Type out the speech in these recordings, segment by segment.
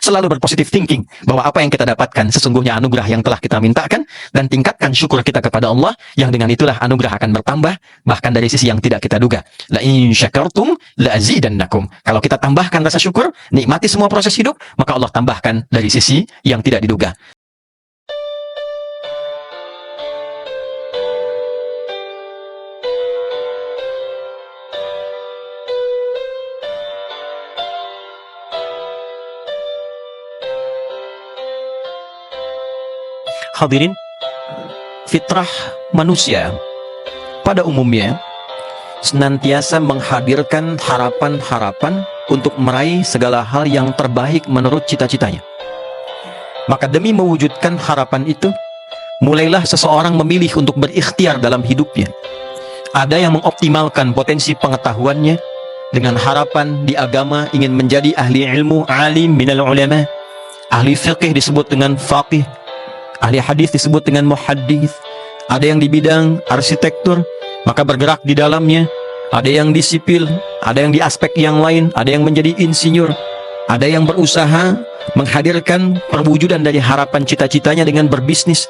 Selalu berpositif thinking bahwa apa yang kita dapatkan sesungguhnya anugerah yang telah kita mintakan, dan tingkatkan syukur kita kepada Allah yang dengan itulah anugerah akan bertambah bahkan dari sisi yang tidak kita duga. La in syakartum la azidannakum. Kalau kita tambahkan rasa syukur, nikmati semua proses hidup, maka Allah tambahkan dari sisi yang tidak diduga. Hadirin, fitrah manusia pada umumnya senantiasa menghadirkan harapan-harapan untuk meraih segala hal yang terbaik menurut cita-citanya. Maka demi mewujudkan harapan itu, mulailah seseorang memilih untuk berikhtiar dalam hidupnya. Ada yang mengoptimalkan potensi pengetahuannya dengan harapan di agama ingin menjadi ahli ilmu, alim minal ulama. Ahli fiqih disebut dengan faqih, ahli hadis disebut dengan muhaddits. Ada yang di bidang arsitektur, maka bergerak di dalamnya. Ada yang di sipil, ada yang di aspek yang lain, ada yang menjadi insinyur. Ada yang berusaha menghadirkan perwujudan dari harapan cita-citanya dengan berbisnis,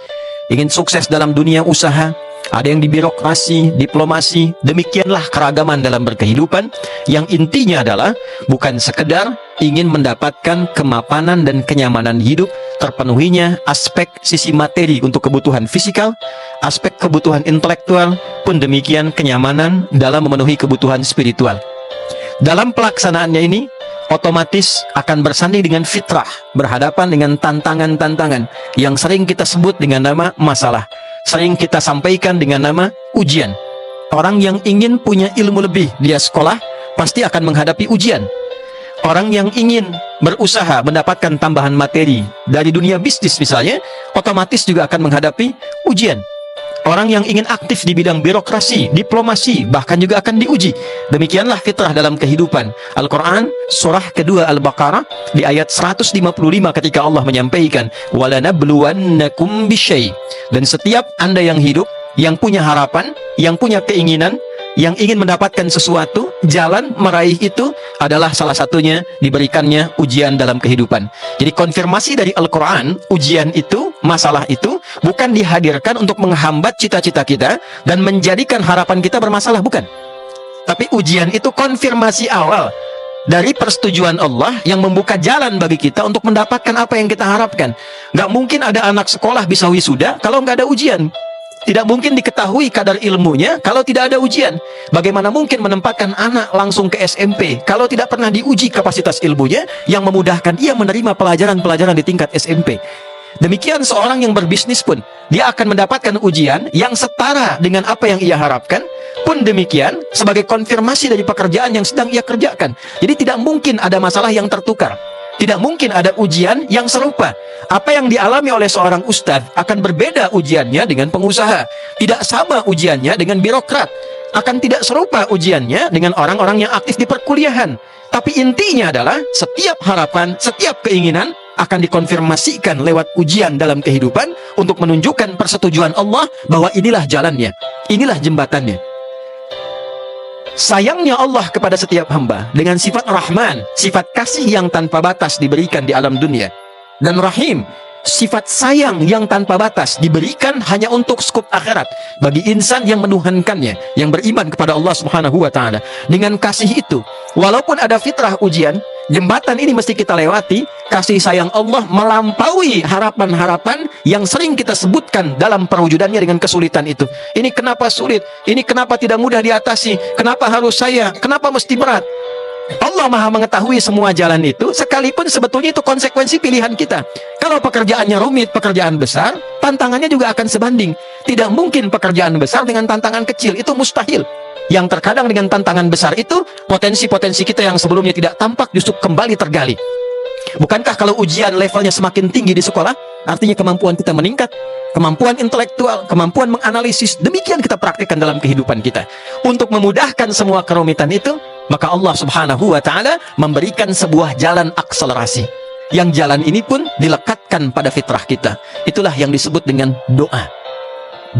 ingin sukses dalam dunia usaha. Ada yang di birokrasi, diplomasi. Demikianlah keragaman dalam berkehidupan, yang intinya adalah bukan sekedar ingin mendapatkan kemapanan dan kenyamanan hidup, terpenuhinya aspek sisi materi untuk kebutuhan fisikal, aspek kebutuhan intelektual, pun demikian kenyamanan dalam memenuhi kebutuhan spiritual. Dalam pelaksanaannya ini, otomatis akan bersanding dengan fitrah, berhadapan dengan tantangan-tantangan yang sering kita sebut dengan nama masalah, sering kita sampaikan dengan nama ujian. Orang yang ingin punya ilmu lebih, dia sekolah, pasti akan menghadapi ujian. Orang yang ingin berusaha mendapatkan tambahan materi dari dunia bisnis misalnya, otomatis juga akan menghadapi ujian. Orang yang ingin aktif di bidang birokrasi, diplomasi, bahkan juga akan diuji. Demikianlah fitrah dalam kehidupan. Al-Quran, surah kedua Al-Baqarah, di ayat 155 ketika Allah menyampaikan, وَلَنَبْلُوَنَّكُمْ بِشَيْءٍ. Dan setiap Anda yang hidup, yang punya harapan, yang punya keinginan, yang ingin mendapatkan sesuatu, jalan meraih itu adalah salah satunya diberikannya ujian dalam kehidupan. Jadi konfirmasi dari Al-Quran, ujian itu, masalah itu, bukan dihadirkan untuk menghambat cita-cita kita dan menjadikan harapan kita bermasalah, bukan. Tapi ujian itu konfirmasi awal dari persetujuan Allah yang membuka jalan bagi kita untuk mendapatkan apa yang kita harapkan. Nggak mungkin ada anak sekolah bisa wisuda kalau nggak ada ujian. Tidak mungkin diketahui kadar ilmunya kalau tidak ada ujian. Bagaimana mungkin menempatkan anak langsung ke SMP kalau tidak pernah diuji kapasitas ilmunya yang memudahkan ia menerima pelajaran-pelajaran di tingkat SMP. Demikian seorang yang berbisnis pun, dia akan mendapatkan ujian yang setara dengan apa yang ia harapkan. Pun demikian sebagai konfirmasi dari pekerjaan yang sedang ia kerjakan. Jadi tidak mungkin ada masalah yang tertukar. Tidak mungkin ada ujian yang serupa. Apa yang dialami oleh seorang ustadz akan berbeda ujiannya dengan pengusaha. Tidak sama ujiannya dengan birokrat. Akan tidak serupa ujiannya dengan orang-orang yang aktif di perkuliahan. Tapi intinya adalah setiap harapan, setiap keinginan akan dikonfirmasikan lewat ujian dalam kehidupan untuk menunjukkan persetujuan Allah bahwa inilah jalannya, inilah jembatannya. Sayangnya Allah kepada setiap hamba dengan sifat Rahman, sifat kasih yang tanpa batas diberikan di alam dunia, dan Rahim, sifat sayang yang tanpa batas diberikan hanya untuk skup akhirat bagi insan yang menuhankannya, yang beriman kepada Allah Subhanahu wa Ta'ala. Dengan kasih itu, walaupun ada fitrah ujian, jembatan ini mesti kita lewati. Kasih sayang Allah melampaui harapan-harapan yang sering kita sebutkan dalam perwujudannya dengan kesulitan itu. Ini kenapa sulit? Ini kenapa tidak mudah diatasi? Kenapa harus saya? Kenapa mesti berat? Allah Maha mengetahui semua jalan itu, sekalipun sebetulnya itu konsekuensi pilihan kita. Kalau pekerjaannya rumit, pekerjaan besar, tantangannya juga akan sebanding. Tidak mungkin pekerjaan besar dengan tantangan kecil, itu mustahil. Yang terkadang dengan tantangan besar itu, potensi-potensi kita yang sebelumnya tidak tampak justru kembali tergali. Bukankah kalau ujian levelnya semakin tinggi di sekolah, artinya kemampuan kita meningkat, kemampuan intelektual, kemampuan menganalisis, demikian kita praktikkan dalam kehidupan kita. Untuk memudahkan semua kerumitan itu, maka Allah Subhanahu wa Ta'ala memberikan sebuah jalan akselerasi. Yang jalan ini pun dilekatkan pada fitrah kita. Itulah yang disebut dengan doa.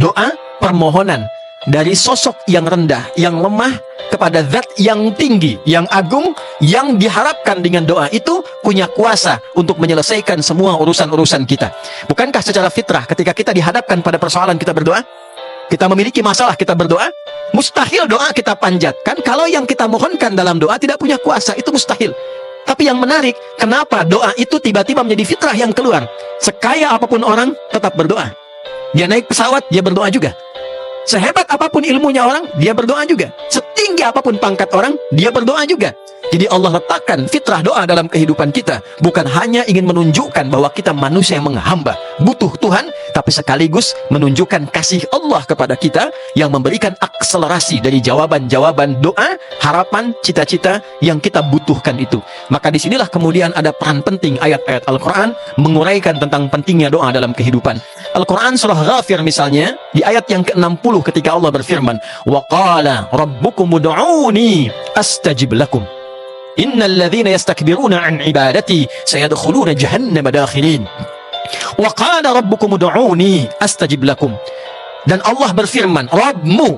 Doa permohonan dari sosok yang rendah, yang lemah, kepada zat yang tinggi, yang agung, yang diharapkan dengan doa itu punya kuasa untuk menyelesaikan semua urusan-urusan kita. Bukankah secara fitrah ketika kita dihadapkan pada persoalan kita berdoa? Kita memiliki masalah kita berdoa? Mustahil doa kita panjatkan kalau yang kita mohonkan dalam doa tidak punya kuasa, itu mustahil. Tapi yang menarik, kenapa doa itu tiba-tiba menjadi fitrah yang keluar? Sekaya apapun orang, tetap berdoa. Dia naik pesawat, dia berdoa juga. Sehebat apapun ilmunya orang, dia berdoa juga. Setinggi apapun pangkat orang, dia berdoa juga. Jadi Allah letakkan fitrah doa dalam kehidupan kita, bukan hanya ingin menunjukkan bahwa kita manusia yang menghamba, butuh Tuhan, tapi sekaligus menunjukkan kasih Allah kepada kita yang memberikan akselerasi dari jawaban-jawaban doa, harapan, cita-cita yang kita butuhkan itu. Maka disinilah kemudian ada peran penting ayat-ayat Al-Quran menguraikan tentang pentingnya doa dalam kehidupan. Al-Quran surah Ghafir misalnya, di ayat yang ke-60 ketika Allah berfirman, wa qala rabbukum ud'uni astajib lakum. Innal ladzina yastakbiruna an ibadati sayadkhuluna jahannama dakhirin. Wa qala rabbukum ud'uni astajib lakum. Dan Allah berfirman, Rabbmu,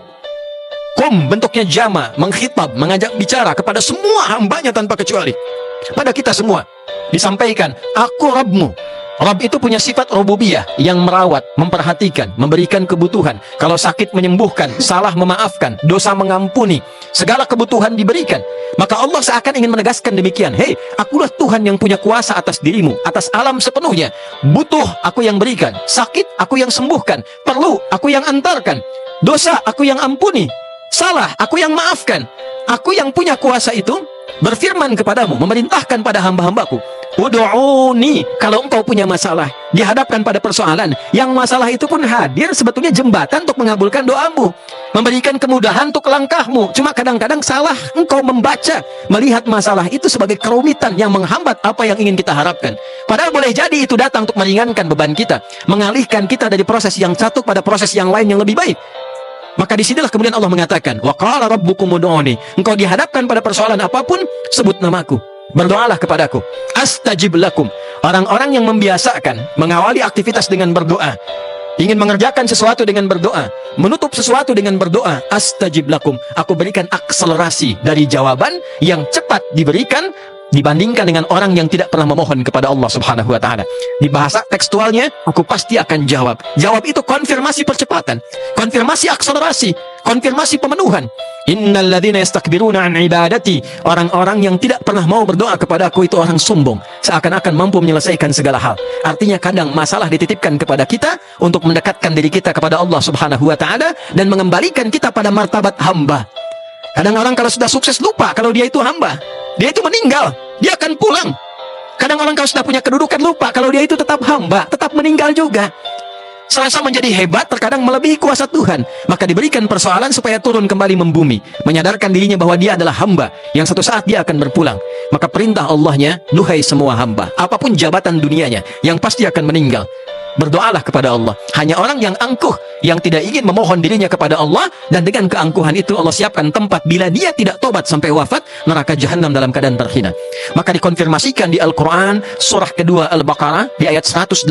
kum bentuknya jama, mengkhitab, mengajak bicara kepada semua hambanya tanpa kecuali. Pada kita semua disampaikan, aku Rabbmu. Rabb itu punya sifat rububiyah yang merawat, memperhatikan, memberikan kebutuhan. Kalau sakit menyembuhkan, salah memaafkan, dosa mengampuni, segala kebutuhan diberikan. Maka Allah seakan ingin menegaskan demikian, hei, akulah Tuhan yang punya kuasa atas dirimu, atas alam sepenuhnya. Butuh, aku yang berikan. Sakit, aku yang sembuhkan. Perlu, aku yang antarkan. Dosa, aku yang ampuni. Salah, aku yang maafkan. Aku yang punya kuasa itu berfirman kepadamu, memerintahkan pada hamba-hambaku, ud'uni, kalau engkau punya masalah, dihadapkan pada persoalan, yang masalah itu pun hadir sebetulnya jembatan untuk mengabulkan doamu, memberikan kemudahan untuk langkahmu. Cuma kadang-kadang salah engkau membaca, melihat masalah itu sebagai kerumitan yang menghambat apa yang ingin kita harapkan. Padahal boleh jadi itu datang untuk meringankan beban kita, mengalihkan kita dari proses yang satu pada proses yang lain yang lebih baik. Maka disinilah kemudian Allah mengatakan, wa qala rabbukum ud'uni. Engkau dihadapkan pada persoalan apapun, sebut namaku, berdoalah kepadaku, astajib lakum. Orang-orang yang membiasakan mengawali aktivitas dengan berdoa, ingin mengerjakan sesuatu dengan berdoa, menutup sesuatu dengan berdoa, astajib lakum, aku berikan akselerasi dari jawaban yang cepat diberikan dibandingkan dengan orang yang tidak pernah memohon kepada Allah Subhanahu wa taala. Di bahasa tekstualnya, aku pasti akan jawab. Jawab itu konfirmasi percepatan, konfirmasi akselerasi, konfirmasi pemenuhan. Innal ladzina yastakbiruna an ibadati, orang-orang yang tidak pernah mau berdoa kepada aku itu orang sombong, seakan-akan mampu menyelesaikan segala hal. Artinya kadang masalah dititipkan kepada kita untuk mendekatkan diri kita kepada Allah Subhanahu wa taala dan mengembalikan kita pada martabat hamba. Kadang orang kalau sudah sukses lupa kalau dia itu hamba. Dia itu meninggal, dia akan pulang. Kadang orang kalau sudah punya kedudukan lupa kalau dia itu tetap hamba, tetap meninggal juga. Serasa menjadi hebat, terkadang melebihi kuasa Tuhan. Maka diberikan persoalan supaya turun kembali membumi, menyadarkan dirinya bahwa dia adalah hamba yang satu saat dia akan berpulang. Maka perintah Allahnya, duhai semua hamba, apapun jabatan dunianya, yang pasti akan meninggal, berdoalah kepada Allah. Hanya orang yang angkuh, yang tidak ingin memohon dirinya kepada Allah, dan dengan keangkuhan itu Allah siapkan tempat bila dia tidak tobat sampai wafat, neraka jahanam dalam keadaan terhina. Maka dikonfirmasikan di Al-Quran surah kedua Al-Baqarah di ayat 186,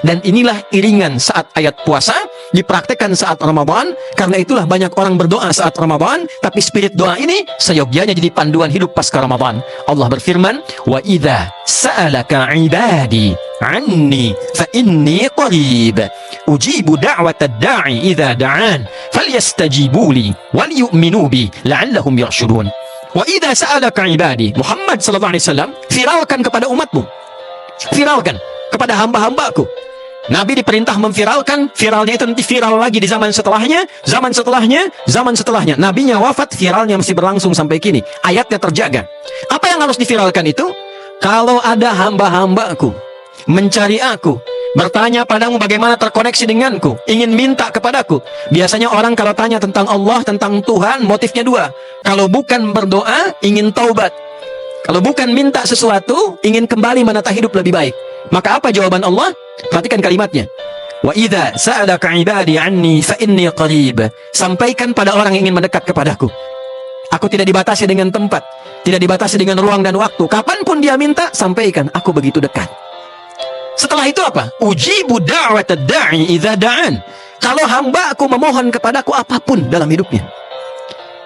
dan inilah iringan saat ayat puasa, dipraktekkan saat Ramadan. Karena itulah banyak orang berdoa saat Ramadan, tapi spirit doa ini seyogyanya jadi panduan hidup pasca Ramadan. Allah berfirman, wa idza sa'alaka ibadi anni fa inni qarib ujibu da'watad da'i idza da'an falyastajibu li wal yu'minu bi la'allahum yarshudun. Wa idza sa'alaka ibadi, Muhammad sallallahu alaihi wasallam viralkan kepada umatmu, viralkan kepada hamba-hambaku. Nabi diperintah memviralkan, viralnya itu nanti viral lagi di zaman setelahnya, zaman setelahnya, zaman setelahnya. Nabinya wafat, viralnya masih berlangsung sampai kini, ayatnya terjaga. Apa yang harus diviralkan itu? Kalau ada hamba-hambaku mencari aku, bertanya padamu bagaimana terkoneksi denganku, ingin minta kepadaku. Biasanya orang kalau tanya tentang Allah, tentang Tuhan, motifnya dua. Kalau bukan berdoa, ingin taubat. Kalau bukan minta sesuatu, ingin kembali menata hidup lebih baik. Maka apa jawaban Allah? Perhatikan kalimatnya. Wa idza sa'alaka ibadi anni fa inni qarib. Sampaikan pada orang yang ingin mendekat kepadaku. Aku tidak dibatasi dengan tempat, tidak dibatasi dengan ruang dan waktu. Kapanpun dia minta, sampaikan, aku begitu dekat. Setelah itu apa? Ujibu da'watad da'i idza da'an. Kalau hamba aku memohon kepadaku apapun dalam hidupnya,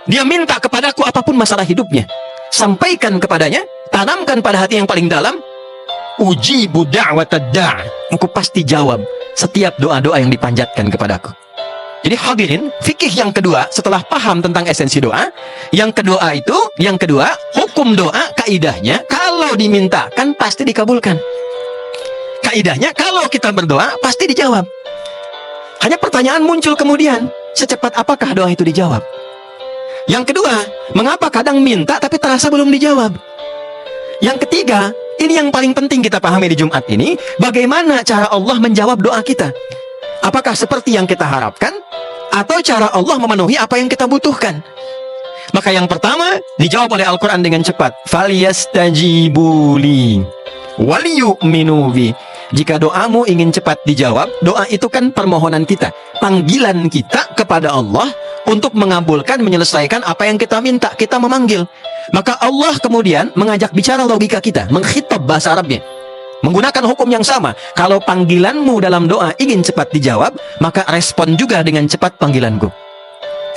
dia minta kepadaku apapun masalah hidupnya, sampaikan kepadanya, tanamkan pada hati yang paling dalam, ujibu da'watad da', aku pasti jawab setiap doa-doa yang dipanjatkan kepadaku. Jadi hadirin, fikih yang kedua setelah paham tentang esensi doa, yang kedua hukum doa, kaidahnya kalau dimintakan pasti dikabulkan. Kaidahnya kalau kita berdoa pasti dijawab. Hanya pertanyaan muncul kemudian, secepat apakah doa itu dijawab? Yang kedua, mengapa kadang minta tapi terasa belum dijawab? Yang ketiga, ini yang paling penting kita pahami di Jumat ini, bagaimana cara Allah menjawab doa kita? Apakah seperti yang kita harapkan? Atau cara Allah memenuhi apa yang kita butuhkan? Maka yang pertama, dijawab oleh Al-Quran dengan cepat. Falyastajibuli waliyu'minu bi. Jika doamu ingin cepat dijawab, doa itu kan permohonan kita, panggilan kita kepada Allah untuk mengabulkan, menyelesaikan apa yang kita minta. Kita memanggil. Maka Allah kemudian mengajak bicara logika kita, mengkhitab bahasa Arabnya, menggunakan hukum yang sama. Kalau panggilanmu dalam doa ingin cepat dijawab, maka respon juga dengan cepat panggilanku.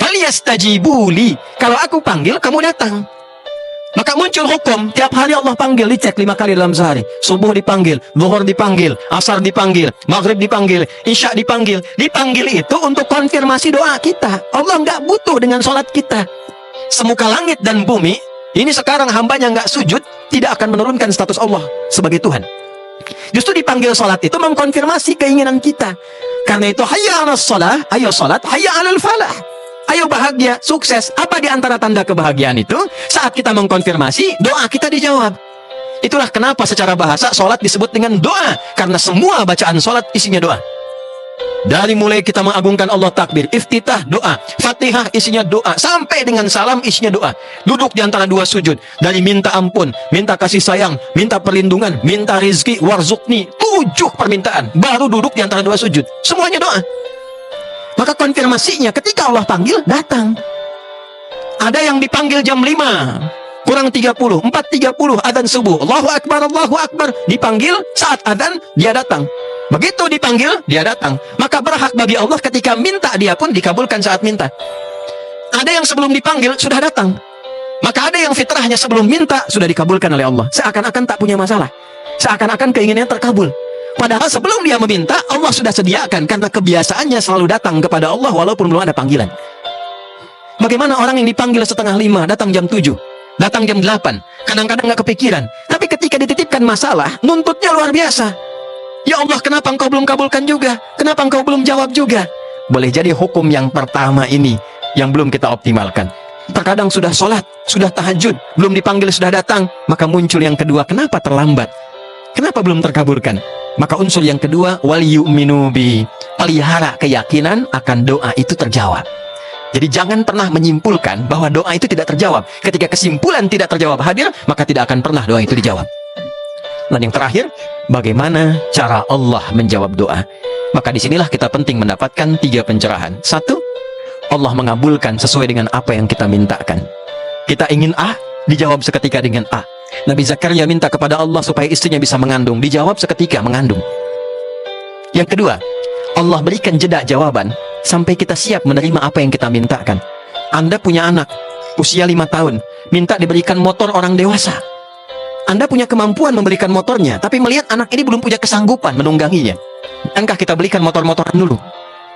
Falyastajibuli. Kalau aku panggil, kamu datang. Maka muncul hukum, tiap hari Allah panggil, dicek 5 kali dalam sehari. Subuh dipanggil, zuhur dipanggil, asar dipanggil, maghrib dipanggil, isya dipanggil. Dipanggil itu untuk konfirmasi doa kita. Allah nggak butuh dengan sholat kita. Semuka langit dan bumi, ini sekarang hambanya nggak sujud, tidak akan menurunkan status Allah sebagai Tuhan. Justru dipanggil sholat itu mengkonfirmasi keinginan kita. Karena itu, hayya 'alas shalah, ayo sholat, hayya 'alal falah. Ayo bahagia, sukses. Apa di antara tanda kebahagiaan itu? Saat kita mengkonfirmasi, doa kita dijawab. Itulah kenapa secara bahasa sholat disebut dengan doa. Karena semua bacaan sholat isinya doa. Dari mulai kita mengagungkan Allah, takbir, iftitah, doa, fatihah isinya doa, sampai dengan salam isinya doa. Duduk di antara dua sujud, dari minta ampun, minta kasih sayang, minta perlindungan, minta rizki, warzukni, 7 permintaan, baru duduk di antara dua sujud. Semuanya doa. Maka konfirmasinya ketika Allah panggil, datang. Ada yang dipanggil jam 5 kurang 30, 4.30 adzan subuh, Allahu Akbar, Allahu Akbar. Dipanggil saat adzan, dia datang. Begitu dipanggil, dia datang. Maka berhak bagi Allah ketika minta, dia pun dikabulkan saat minta. Ada yang sebelum dipanggil sudah datang. Maka ada yang fitrahnya sebelum minta sudah dikabulkan oleh Allah, seakan-akan tak punya masalah, seakan-akan keinginannya terkabul. Padahal sebelum dia meminta, Allah sudah sediakan, karena kebiasaannya selalu datang kepada Allah walaupun belum ada panggilan. Bagaimana orang yang dipanggil setengah 5, datang jam 7, datang jam 8, kadang-kadang nggak kepikiran. Tapi ketika dititipkan masalah, nuntutnya luar biasa. Ya Allah, kenapa engkau belum kabulkan juga? Kenapa engkau belum jawab juga? Boleh jadi hukum yang pertama ini yang belum kita optimalkan. Terkadang sudah sholat, sudah tahajud, belum dipanggil sudah datang. Maka muncul yang kedua, kenapa terlambat? Kenapa belum terkabulkan? Maka unsur yang kedua, waliyu'minu bi, pelihara keyakinan akan doa itu terjawab. Jadi jangan pernah menyimpulkan bahwa doa itu tidak terjawab. Ketika kesimpulan tidak terjawab hadir, maka tidak akan pernah doa itu dijawab. Dan yang terakhir, bagaimana cara Allah menjawab doa? Maka disinilah kita penting mendapatkan 3 pencerahan. 1, Allah mengabulkan sesuai dengan apa yang kita mintakan. Kita ingin A, dijawab seketika dengan A. Nabi Zakaria minta kepada Allah supaya istrinya bisa mengandung, dijawab seketika mengandung. Yang kedua, Allah berikan jeda jawaban sampai kita siap menerima apa yang kita mintakan. Anda punya anak usia 5 tahun, minta diberikan motor orang dewasa. Anda punya kemampuan memberikan motornya, tapi melihat anak ini belum punya kesanggupan menungganginya. Angkah kita belikan motor-motoran dulu.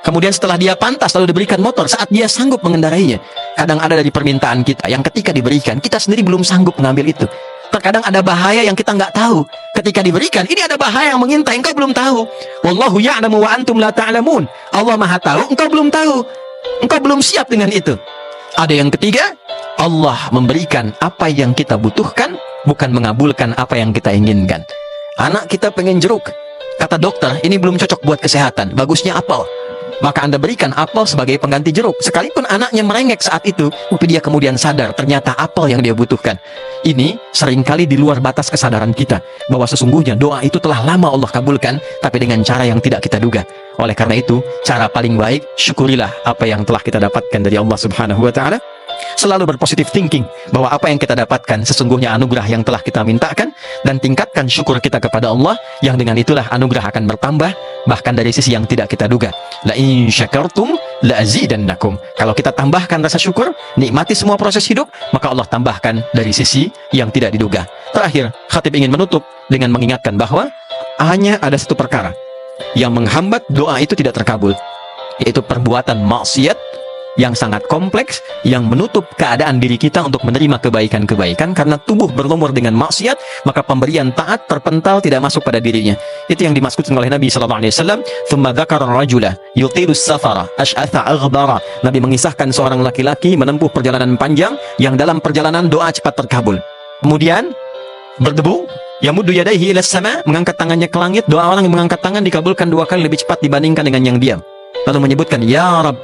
Kemudian setelah dia pantas lalu diberikan motor saat dia sanggup mengendarainya. Kadang ada dari permintaan kita yang ketika diberikan kita sendiri belum sanggup mengambil itu. Terkadang ada bahaya yang kita nggak tahu. Ketika diberikan, ini ada bahaya yang mengintai, engkau belum tahu. Wallahu ya'lamu wa antum la ta'lamun. Allah Maha tahu, engkau belum tahu. Engkau belum siap dengan itu. Ada yang ketiga, Allah memberikan apa yang kita butuhkan, bukan mengabulkan apa yang kita inginkan. Anak kita pengen jeruk, kata dokter, ini belum cocok buat kesehatan, bagusnya apel. Maka Anda berikan apel sebagai pengganti jeruk. Sekalipun anaknya merengek saat itu, tapi dia kemudian sadar, ternyata apel yang dia butuhkan. Ini seringkali di luar batas kesadaran kita, bahwa sesungguhnya doa itu telah lama Allah kabulkan, tapi dengan cara yang tidak kita duga. Oleh karena itu, cara paling baik, syukurilah apa yang telah kita dapatkan dari Allah Subhanahu wa Ta'ala. Selalu berpositif thinking bahwa apa yang kita dapatkan sesungguhnya anugerah yang telah kita mintakan, dan tingkatkan syukur kita kepada Allah, yang dengan itulah anugerah akan bertambah bahkan dari sisi yang tidak kita duga. La in syakartum la azidannakum. Kalau kita tambahkan rasa syukur, nikmati semua proses hidup, maka Allah tambahkan dari sisi yang tidak diduga. Terakhir, khatib ingin menutup dengan mengingatkan bahwa hanya ada satu perkara yang menghambat doa itu tidak terkabul, yaitu perbuatan maksiat yang sangat kompleks, yang menutup keadaan diri kita untuk menerima kebaikan-kebaikan. Karena tubuh berlumur dengan maksiat, maka pemberian taat terpental tidak masuk pada dirinya. Itu yang dimaksudkan oleh Nabi SAW. Thumma dzakara rajula yutilu safara ash'atha aghbara. Nabi mengisahkan seorang laki-laki menempuh perjalanan panjang, yang dalam perjalanan doa cepat terkabul. Kemudian berdebu, yamuddu yadayhi ila sama, mengangkat tangannya ke langit. Doa orang yang mengangkat tangan dikabulkan 2 kali lebih cepat dibandingkan dengan yang diam. Lalu menyebutkan ya Rab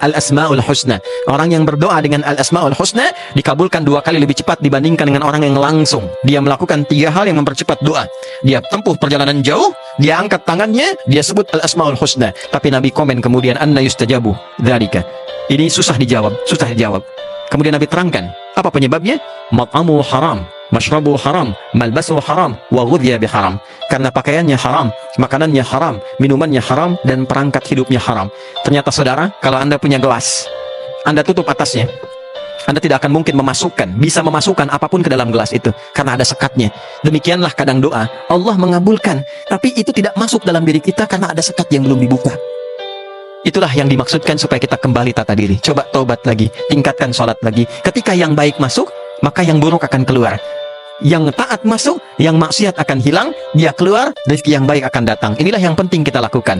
al-asma'ul husna. Orang yang berdoa dengan al-asma'ul husna dikabulkan 2 kali lebih cepat dibandingkan dengan orang yang langsung dia melakukan 3 hal yang mempercepat doa. Dia tempuh perjalanan jauh, dia angkat tangannya, dia sebut al-asma'ul husna, tapi Nabi komen kemudian, anna yustajabu dzalika. Ini susah dijawab. Kemudian Nabi terangkan apa penyebabnya. Mat'amu haram, mashrabu haram, malbasu haram, wa ghudhiya biharam. Karena pakaiannya haram, makanannya haram, minumannya haram, dan perangkat hidupnya haram. Ternyata saudara, kalau Anda punya gelas, Anda tutup atasnya, Anda tidak akan mungkin bisa memasukkan apapun ke dalam gelas itu, karena ada sekatnya. Demikianlah kadang doa, Allah mengabulkan, tapi itu tidak masuk dalam diri kita karena ada sekat yang belum dibuka. Itulah yang dimaksudkan supaya kita kembali tata diri. Coba taubat lagi, tingkatkan sholat lagi. Ketika yang baik masuk, maka yang buruk akan keluar. Yang taat masuk, yang maksiat akan hilang, dia keluar, rezeki yang baik akan datang. Inilah yang penting kita lakukan.